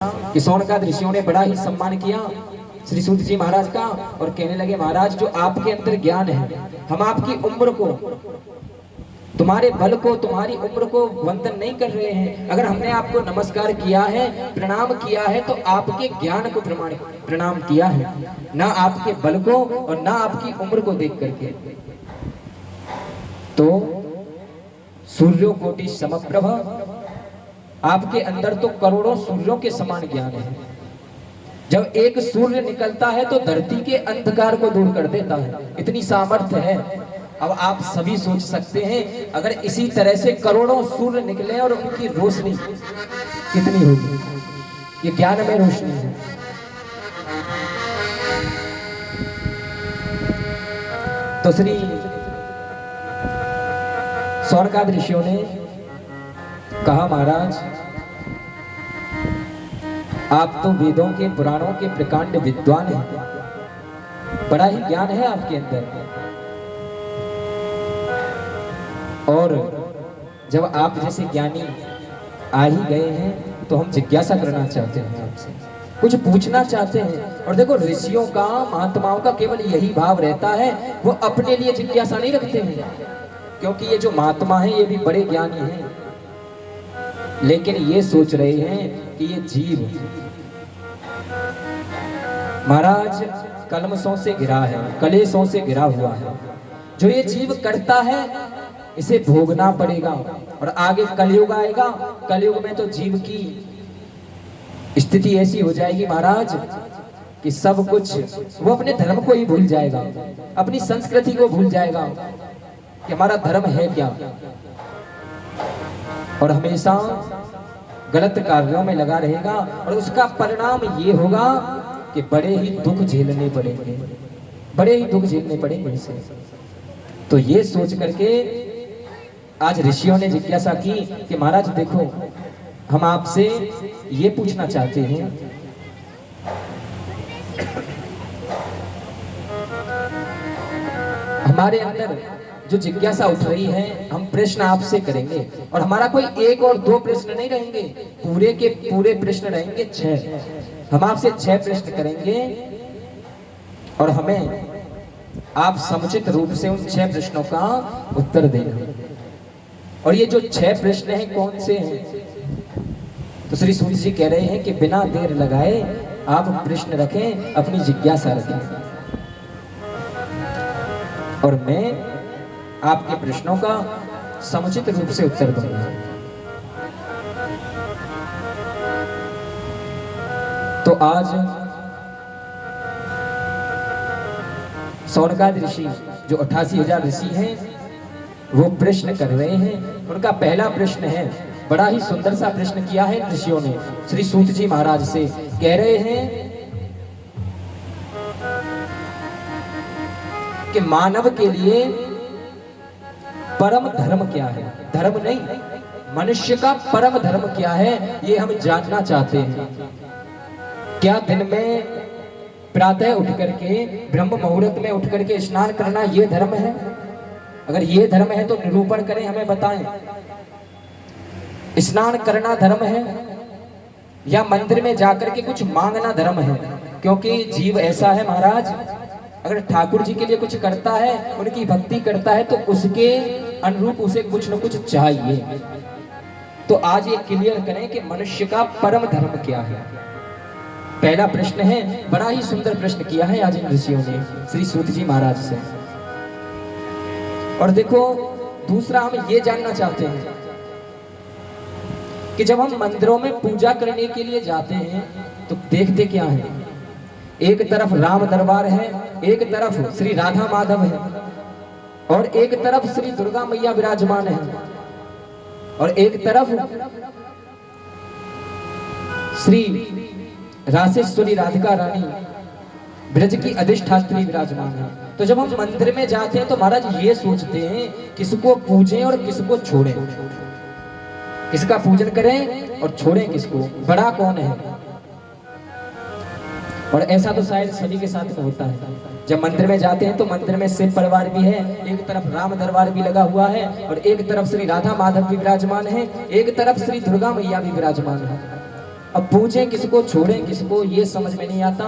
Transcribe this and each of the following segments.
कि सोनकाद ऋषियों ने बड़ा ही सम्मान किया श्री सूत जी महाराज का और कहने लगे, महाराज जो आपके अंदर ज्ञान है, हम आपकी उम्र को, तुम्हारे बल को, तुम्हारी उम्र को वंदन नहीं कर रहे हैं। अगर हमने आपको नमस्कार किया है, प्रणाम किया है, तो आपके ज्ञान को प्रणाम किया है, ना आपके बल को और ना आपकी उम्र को देख करके। तो सूर्यो कोटि समप्रभ, आपके अंदर तो करोड़ों सूर्यों के समान ज्ञान है। जब एक सूर्य निकलता है तो धरती के अंधकार को दूर कर देता है, इतनी सामर्थ्य है। अब आप सभी सोच सकते हैं, अगर इसी तरह से करोड़ों सूर्य निकले और उनकी रोशनी कितनी होगी। ये ज्ञान में रोशनी है। तो श्री सौनकाद ऋषियों ने कहा, महाराज आप तो वेदों के, पुराणों के प्रकांड विद्वान हैं, बड़ा ही ज्ञान है आपके अंदर। और जब आप जैसे ज्ञानी आ ही गए हैं तो हम जिज्ञासा करना चाहते हैं, आपसे कुछ पूछना चाहते हैं। और देखो, ऋषियों का, महात्माओं का केवल यही भाव रहता है, वो अपने लिए जिज्ञासा नहीं रखते हैं, क्योंकि ये जो महात्मा हैं ये भी बड़े ज्ञानी हैं, लेकिन ये सोच रहे हैं कि ये जीव महाराज कलमसों से घिरा है, कलेशों से घिरा हुआ है। जो ये जीव करता है इसे भोगना पड़ेगा। और आगे कलयुग आएगा, कलयुग में तो जीव की स्थिति ऐसी हो जाएगी महाराज कि सब कुछ वो अपने धर्म को ही भूल जाएगा, अपनी संस्कृति को भूल जाएगा कि हमारा धर्म है क्या, और हमेशा गलत कार्यों में लगा रहेगा। और उसका परिणाम ये होगा कि बड़े ही दुख झेलने पड़ेंगे, बड़े ही दुख झेलने पड़ेंगे इसे। तो ये सोच करके आज ऋषियों ने जिज्ञासा की कि महाराज देखो, हम आपसे ये पूछना चाहते हैं, हमारे अंदर जो जिज्ञासा उठ रही है, हम प्रश्न आपसे करेंगे। और हमारा कोई एक और दो प्रश्न नहीं रहेंगे, पूरे के पूरे प्रश्न रहेंगे 6। हम आपसे 6 प्रश्न करेंगे और हमें आप समुचित रूप से उन 6 प्रश्नों का उत्तर देंगे। और ये जो 6 प्रश्न हैं कौन से हैं? तो श्री सूत जी कह रहे हैं कि बिना देर लगाए आप प्रश्न रखें, अपनी जिज्ञासा रखें, और मैं आपके प्रश्नों का समुचित रूप से उत्तर दूंगा। तो आज सौनकाद ऋषि जो 88,000 ऋषि हैं वो प्रश्न कर रहे हैं। उनका पहला प्रश्न है, बड़ा ही सुंदर सा प्रश्न किया है ऋषियों ने श्री सूत जी महाराज से। कह रहे हैं कि मानव के लिए परम धर्म क्या है? धर्म नहीं, मनुष्य का परम धर्म क्या है, ये हम जानना चाहते हैं। क्या दिन में प्रातः उठ करके, ब्रह्म मुहूर्त में उठ करके स्नान करना ये धर्म है? अगर ये धर्म है तो निरूपण करें, हमें बताएं। स्नान करना धर्म है या मंदिर में जाकर के कुछ मांगना धर्म है? क्योंकि जीव ऐसा है महाराज, अगर ठाकुर जी के लिए कुछ करता है, उनकी भक्ति करता है, तो उसके अनुरूप उसे कुछ न कुछ चाहिए। तो आज ये क्लियर करें कि मनुष्य का परम धर्म क्या है। पहला प्रश्न है, बड़ा ही सुंदर प्रश्न किया है आज इन ऋषियों ने श्री सूत जी महाराज से। और देखो, दूसरा हम ये जानना चाहते हैं कि जब हम मंदिरों में पूजा करने के लिए जाते हैं तो देखते क्या है? एक तरफ राम दरबार है, एक तरफ श्री राधा माधव है, और एक तरफ श्री दुर्गा मैया विराजमान है, और एक तरफ श्री रासेश्वरी राधिका रानी ब्रज की अधिष्ठात्री विराजमान है। तो जब हम मंदिर में जाते हैं तो महाराज ये सोचते हैं किसको पूजें और किसको छोड़ें, किसका पूजन करें और छोड़ें किसको, बड़ा कौन है। और ऐसा तो शायद सभी के साथ में होता है। जब मंदिर में जाते हैं तो मंदिर में शिव परिवार भी है, एक तरफ राम दरबार भी लगा हुआ है, और एक तरफ श्री राधा माधव भी विराजमान है, एक तरफ श्री दुर्गा मैया भी विराजमान है। अब पूजें किसको, छोड़ें किसको, ये समझ में नहीं आता।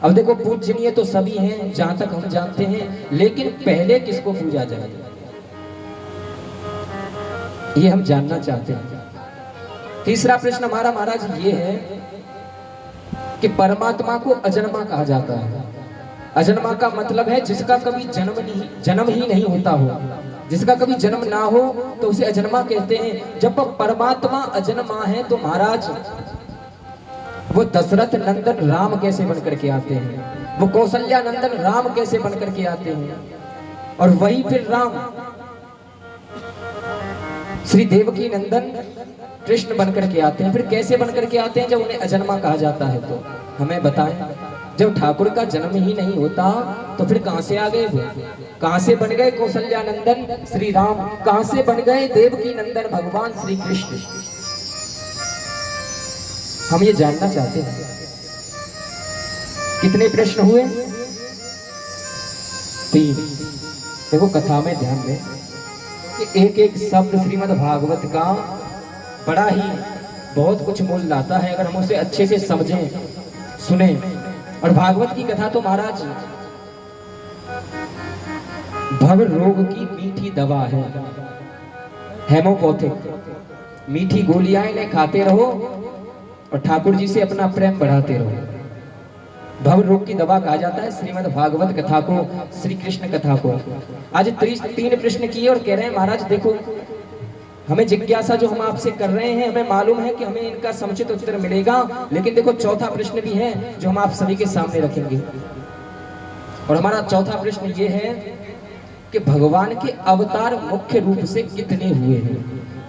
अब देखो पूजनीय तो सभी हैं जहां तक हम जानते हैं, लेकिन पहले किसको पूजा जाए ये हम जानना चाहते हैं। तीसरा प्रश्न हमारा महाराज ये है कि परमात्मा को अजन्मा कहा जाता है। अजन्मा का मतलब है जिसका कभी जन्म ही नहीं होता हो, जिसका कभी जन्म ना हो तो उसे अजन्मा कहते हैं। जब परमात्मा अजन्मा है तो महाराज वो दशरथ नंदन राम कैसे बनकर के आते हैं, वो कौशल्या नंदन राम कैसे बनकर के आते हैं, और वही फिर राम श्री देवकी नंदन कृष्ण बनकर के आते हैं। फिर कैसे बनकर के आते हैं जब उन्हें अजन्मा कहा जाता है? तो हमें बताएं। जब ठाकुर का जन्म ही नहीं होता तो फिर कहां से आ गए वो? कहां से बन गए कौशल्या नंदन श्री राम? कहां से बन गए देवकी नंदन भगवान श्री कृष्ण? हम ये जानना चाहते हैं। कितने प्रश्न हुए? 3। देखो कथा में ध्यान दें कि एक एक शब्द श्रीमद् भागवत का बड़ा ही बहुत कुछ मोल लाता है अगर हम उसे अच्छे से समझें, सुने। और भागवत की कथा तो महाराज भव रोग की मीठी दवा है, हेमोपैथिक। मीठी गोलियां इन्हें खाते रहो और ठाकुर जी से अपना प्रेम बढ़ाते रहो। भव रोग की दवा कहा जाता है श्रीमद् भागवत कथा को, श्री कृष्ण कथा को। आज 3 प्रश्न किए और कह रहे हैं महाराज देखो हमें जिज्ञासा जो हम आपसे कर रहे हैं, हमें मालूम है कि हमें इनका समुचित उत्तर मिलेगा, लेकिन देखो चौथा प्रश्न भी है जो हम आप सभी के सामने रखेंगे। और हमारा चौथा प्रश्न ये है कि भगवान के अवतार मुख्य रूप से कितने हुए हैं?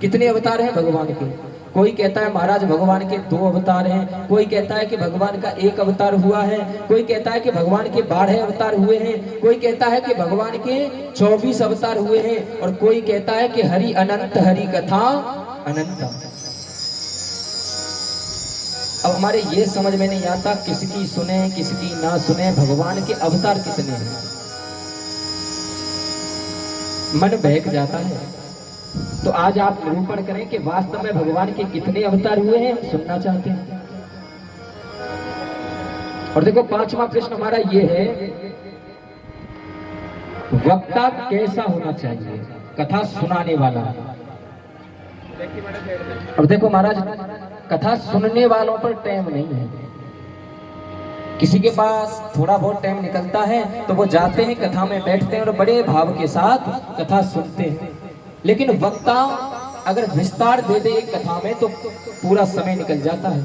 कितने अवतार हैं भगवान के? कोई कहता है महाराज भगवान के 2 अवतार हैं, कोई कहता है कि भगवान का 1 अवतार हुआ है, कोई कहता है कि भगवान के 12 अवतार हुए हैं, कोई कहता है कि भगवान के 24 अवतार हुए हैं, और कोई कहता है कि हरि अनंत, हरि कथा अनंत। अब हमारे ये समझ में नहीं आता किसकी सुने किसकी ना सुने, भगवान के अवतार कितने हैं? मन बहक जाता है। तो आज आप निरूपण करें कि वास्तव में भगवान के कितने अवतार हुए हैं, हम सुनना चाहते हैं। और देखो 5वां प्रश्न हमारा ये है, वक्ता कैसा होना चाहिए? कथा सुनाने वाला। और देखो महाराज कथा सुनने वालों पर टाइम नहीं है। किसी के पास थोड़ा बहुत टाइम निकलता है तो वो जाते हैं कथा में बैठते हैं और बड़े भाव के साथ कथा सुनते हैं, लेकिन वक्ता अगर विस्तार दे दे एक कथा में तो पूरा समय निकल जाता है।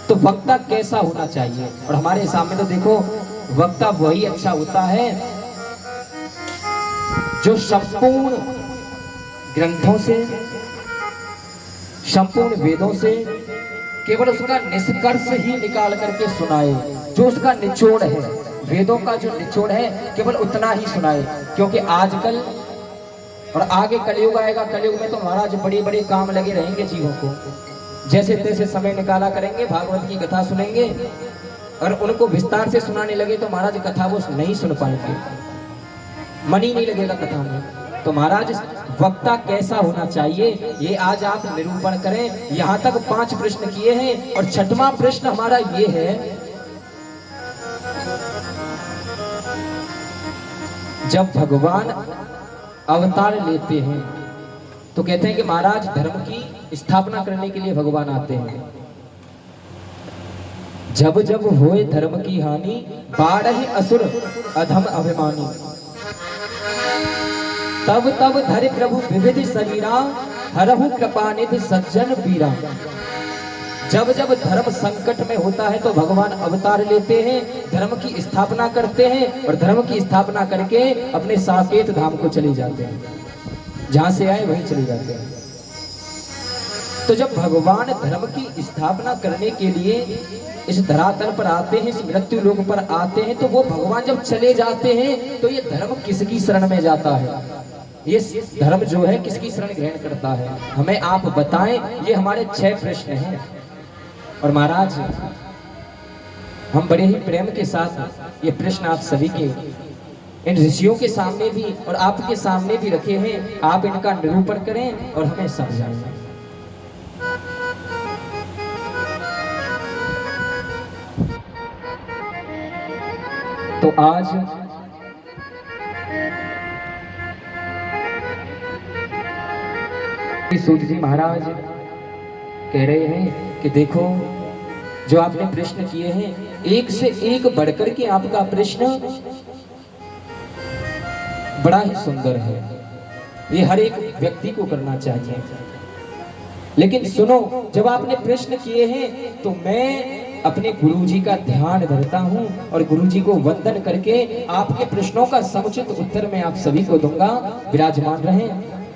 तो वक्ता कैसा होना चाहिए? और हमारे सामने तो देखो वक्ता वही अच्छा होता है जो संपूर्ण ग्रंथों से, संपूर्ण वेदों से केवल उसका निष्कर्ष ही निकाल करके सुनाए, जो उसका निचोड़ है, वेदों का जो निचोड़ है केवल उतना ही सुनाए। क्योंकि आजकल और आगे कलयुग आएगा, कलयुग में तो महाराज बड़े बड़े काम लगे रहेंगे जीवों को, जैसे तैसे समय निकाला करेंगे, भागवत की कथा सुनेंगे, और उनको विस्तार से सुनाने लगे तो महाराज कथा वो नहीं सुन पाएंगे, मन ही नहीं लगेगा कथा में। तो महाराज वक्ता कैसा होना चाहिए ये आज आप निरूपण करें। यहां तक 5 प्रश्न किए हैं और 6वां प्रश्न हमारा ये है, जब भगवान अवतार लेते हैं तो कहते हैं कि महाराज धर्म की स्थापना करने के लिए भगवान आते हैं। जब जब होए धर्म की हानि, बाढ़ असुर अधम अभिमानी, तब तब धरे प्रभु विविध शरीरा, हरहु कृपानिधि सज्जन पीरा। जब जब धर्म संकट में होता है तो भगवान अवतार लेते हैं, धर्म की स्थापना करते हैं, और धर्म की स्थापना करके अपने साकेत धाम को चले जाते हैं, जहां से आए वहीं चले जाते हैं। तो जब भगवान धर्म की स्थापना करने के लिए इस धरातल पर आते हैं, इस मृत्यु लोक पर आते हैं, तो वो भगवान जब चले जाते हैं तो ये धर्म किसकी शरण में जाता है? ये धर्म जो है किसकी शरण ग्रहण करता है? हमें आप बताएं। ये हमारे 6 प्रश्न हैं। और महाराज हम बड़े ही प्रेम के साथ ये प्रश्न आप सभी के, इन ऋषियों के सामने भी और आपके सामने भी रखे हैं। आप इनका निरूपण करें और हमें समझाएं। तो आज सूत जी महाराज कह रहे हैं कि देखो जो आपने प्रश्न किए हैं एक से एक बढ़कर के आपका प्रश्न बड़ा ही सुंदर है, ये हर एक व्यक्ति को करना चाहिए। लेकिन सुनो, जब आपने प्रश्न किए हैं तो मैं अपने गुरुजी का ध्यान धरता हूं और गुरुजी को वंदन करके आपके प्रश्नों का समुचित उत्तर मैं आप सभी को दूंगा। विराजमान रहें।